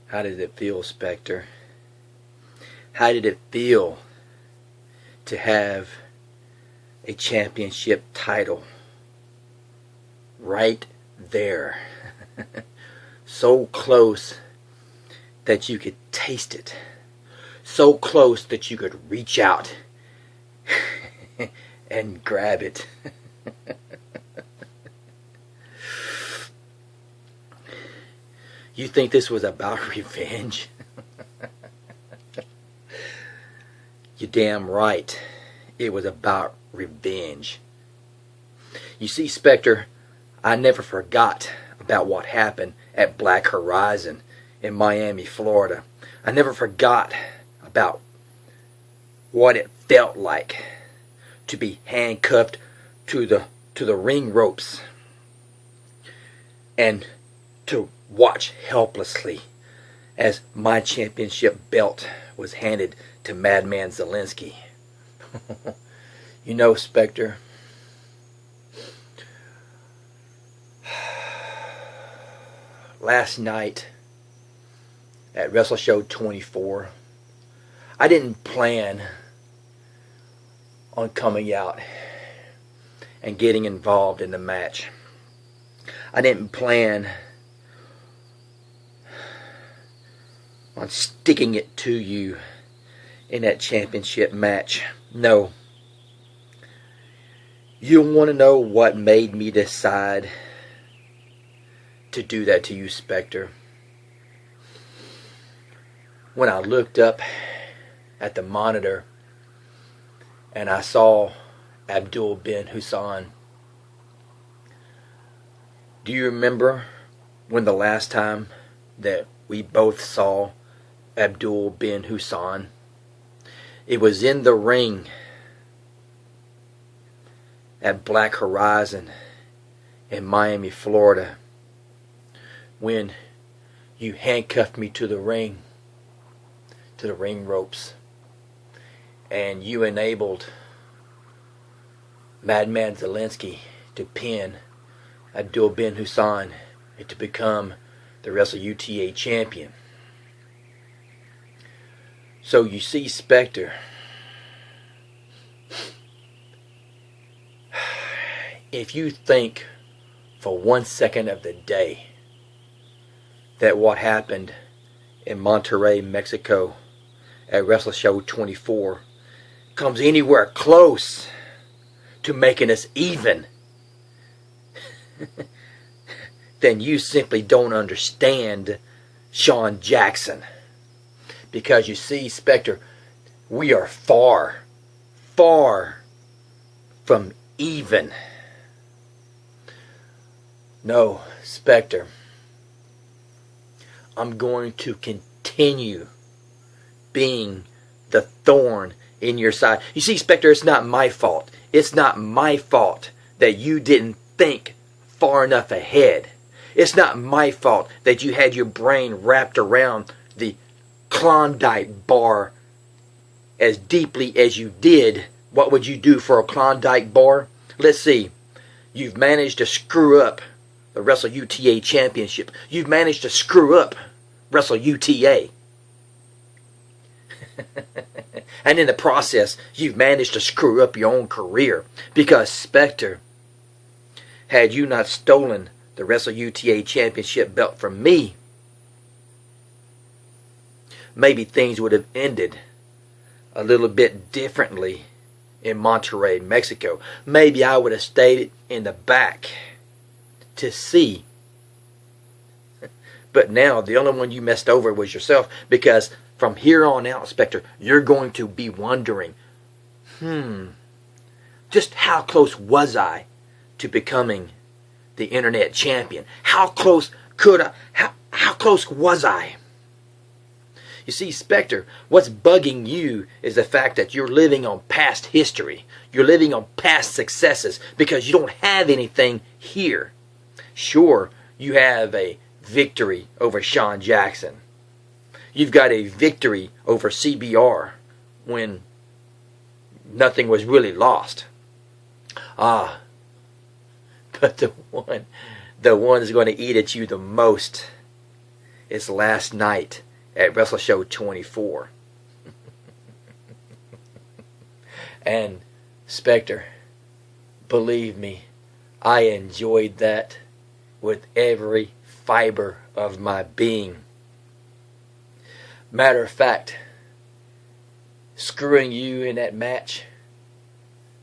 How did it feel, Spectre? How did it feel to have a championship title right there? So close that you could taste it. So close that you could reach out and grab it. You think this was about revenge? You're damn right. It was about revenge. You see, Spectre, I never forgot about what happened at Black Horizon in Miami, Florida. I never forgot about what it felt like to be handcuffed to the ring ropes and to watch helplessly as my championship belt was handed to Madman Zelensky. You know, Spectre, last night at Wrestleshow 24, I didn't plan on coming out and getting involved in the match. I didn't plan on sticking it to you in that championship match. No. You want to know what made me decide to do that to you, Spectre? When I looked up at the monitor and I saw Abdul bin Hussein. Do you remember when the last time that we both saw Abdul bin Hussein? It was in the ring at Black Horizon in Miami, Florida, when you handcuffed me to the ring ropes, and you enabled Madman Zelensky to pin Abdul bin Hussein and to become the WrestleUTA champion. So you see, Spectre, if you think for 1 second of the day that what happened in Monterrey, Mexico at Wrestleshow 24 comes anywhere close to making us even, then you simply don't understand Sean Jackson. Because you see, Spectre, we are far, far from even. No, Spectre, I'm going to continue being the thorn in your side. You see, Spectre, it's not my fault. It's not my fault that you didn't think far enough ahead. It's not my fault that you had your brain wrapped around the Klondike bar as deeply as you did. What would you do for a Klondike bar? Let's see. You've managed to screw up the WrestleUTA Championship. You've managed to screw up WrestleUTA. And in the process, you've managed to screw up your own career. Because, Spectre, had you not stolen the WrestleUTA Championship belt from me, maybe things would have ended a little bit differently in Monterrey, Mexico. Maybe I would have stayed in the back to see. But now, the only one you messed over was yourself, because from here on out, Spectre, you're going to be wondering, just how close was I to becoming the internet champion? How close could I, how close was I? You see, Spectre, what's bugging you is the fact that you're living on past history. You're living on past successes because you don't have anything here. Sure, you have a victory over Sean Jackson. You've got a victory over CBR when nothing was really lost. But the one the one that's going to eat at you the most is last night at Wrestleshow 24. And Spectre, believe me, I enjoyed that with every fiber of my being. Matter of fact, screwing you in that match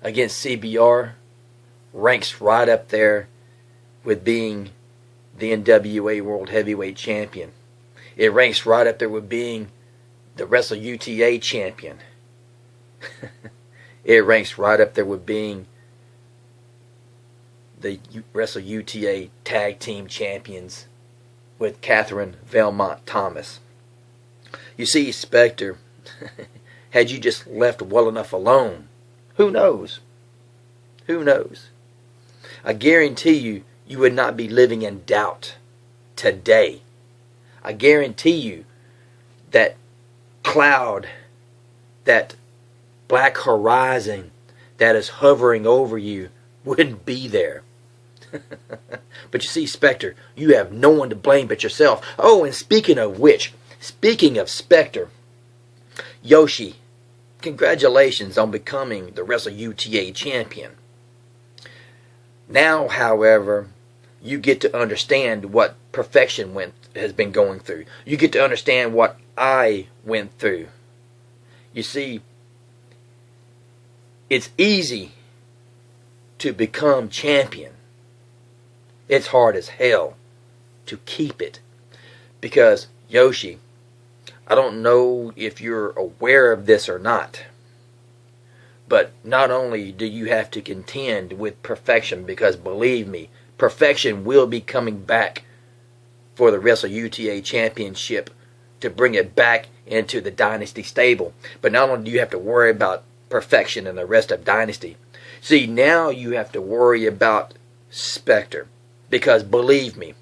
against CBR ranks right up there with being the NWA World Heavyweight Champion. It ranks right up there with being the Wrestle UTA Champion. It ranks right up there with being the Wrestle UTA Tag Team Champions with Catherine Velmont Thomas. You see, Spectre, had you just left well enough alone, who knows? Who knows? I guarantee you, you would not be living in doubt today. I guarantee you that cloud, that black horizon that is hovering over you wouldn't be there. But you see, Spectre, you have no one to blame but yourself. Oh, and speaking of which, speaking of Spectre, Yoshi, congratulations on becoming the Wrestle UTA champion. Now, however, you get to understand what Perfection has been going through. You get to understand what I went through. You see, it's easy to become champion. It's hard as hell to keep it. Because, Yoshi, I don't know if you're aware of this or not, but not only do you have to contend with Perfection, because believe me, Perfection will be coming back for the Wrestle UTA Championship to bring it back into the Dynasty stable. But not only do you have to worry about Perfection and the rest of Dynasty, see, now you have to worry about Spectre. Because believe me,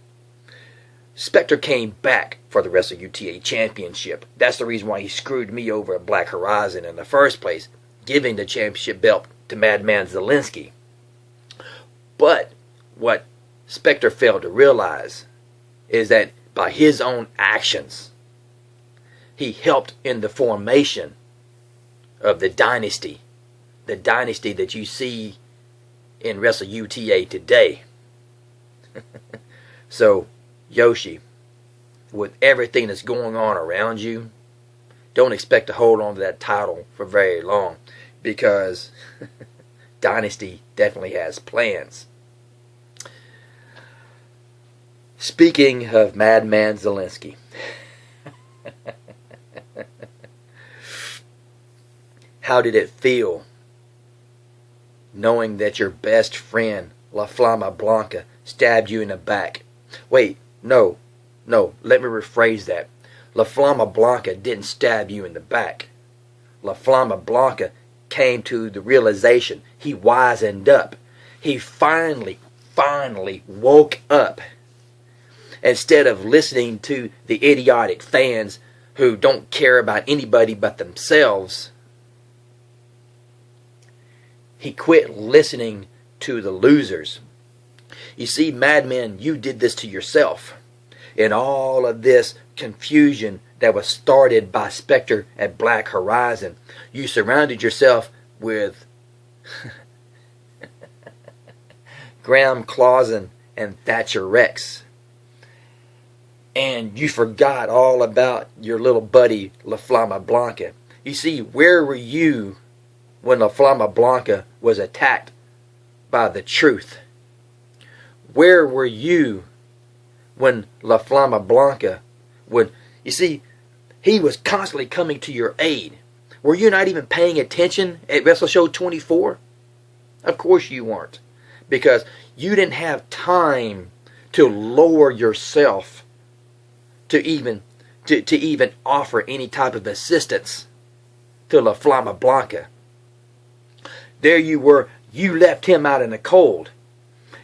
Spectre came back for the Wrestle UTA Championship. That's the reason why he screwed me over at Black Horizon in the first place, giving the championship belt to Madman Zielinski. But what Spectre failed to realize is that by his own actions, he helped in the formation of the dynasty that you see in Wrestle UTA today. So, Yoshi, with everything that's going on around you, don't expect to hold on to that title for very long, because Dynasty definitely has plans. Speaking of Madman Zielinski, how did it feel knowing that your best friend La Flama Blanca stabbed you in the back? Wait, no, let me rephrase that. La Flama Blanca didn't stab you in the back. La Flama Blanca came to the realization. He wisened up. He finally woke up. Instead of listening to the idiotic fans who don't care about anybody but themselves, he quit listening to the losers. You see, Madman, you did this to yourself. In all of this confusion that was started by Spectre at Black Horizon, you surrounded yourself with Graham Clausen and Thatcher Rex. And you forgot all about your little buddy La Flama Blanca. You see, where were you when La Flama Blanca was attacked by the Truth? Where were you when La Flama Blanca would... You see, he was constantly coming to your aid. Were you not even paying attention at Wrestleshow 24? Of course you weren't. Because you didn't have time to lower yourself to even offer any type of assistance to La Flama Blanca. There you were. You left him out in the cold.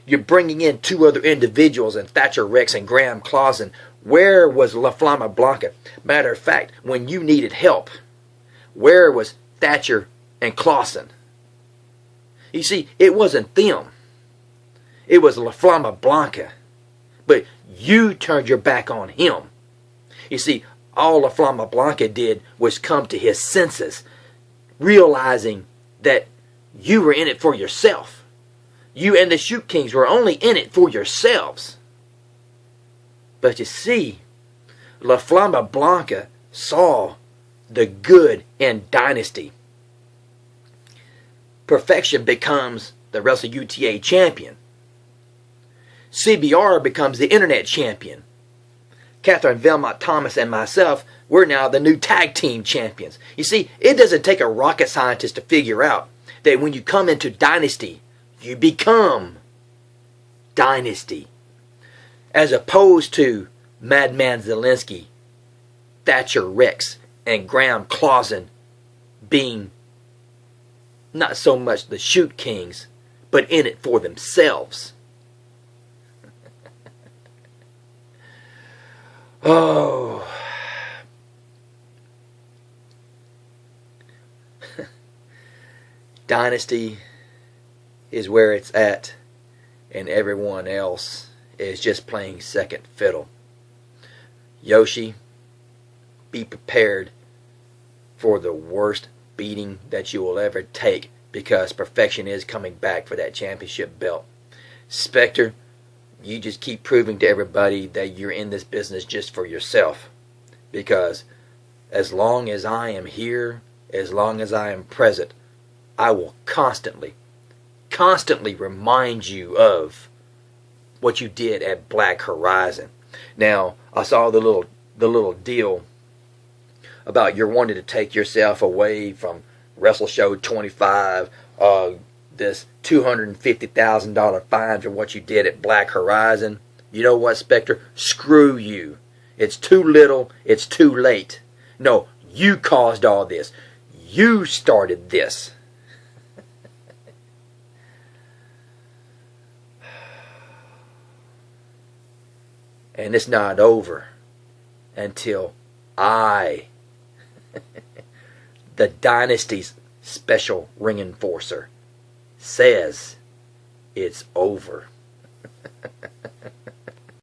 You're bringing in two other individuals, and Thatcher Rex and Graham Clausen. Where was La Flama Blanca? Matter of fact, when you needed help, where was Thatcher and Clausen? You see, it wasn't them. It was La Flama Blanca. But you turned your back on him. You see, all La Flama Blanca did was come to his senses, realizing that you were in it for yourself. You and the Shoot Kings were only in it for yourselves. But you see, La Flama Blanca saw the good in Dynasty. Perfection becomes the Wrestle UTA champion. CBR becomes the Internet champion. Catherine Velmont Thomas and myself, we're now the new tag team champions. You see, it doesn't take a rocket scientist to figure out that when you come into Dynasty, you become Dynasty. As opposed to Madman Zelensky, Thatcher Rex, and Graham Clausen being not so much the Shoot Kings, but in it for themselves. Oh. Dynasty is where it's at, and everyone else is just playing second fiddle. Yoshi, be prepared for the worst beating that you will ever take, because Perfection is coming back for that championship belt. Spectre, you just keep proving to everybody that you're in this business just for yourself, because as long as I am here, as long as I am present, I will constantly remind you of what you did at Black Horizon. Now, I saw the little deal about you're wanting to take yourself away from Wrestleshow 25, this $250,000 fine for what you did at Black Horizon. You know what, Spectre? Screw you. It's too little, it's too late. No, you caused all this. You started this. And it's not over until I, the Dynasty's special ring enforcer, says it's over.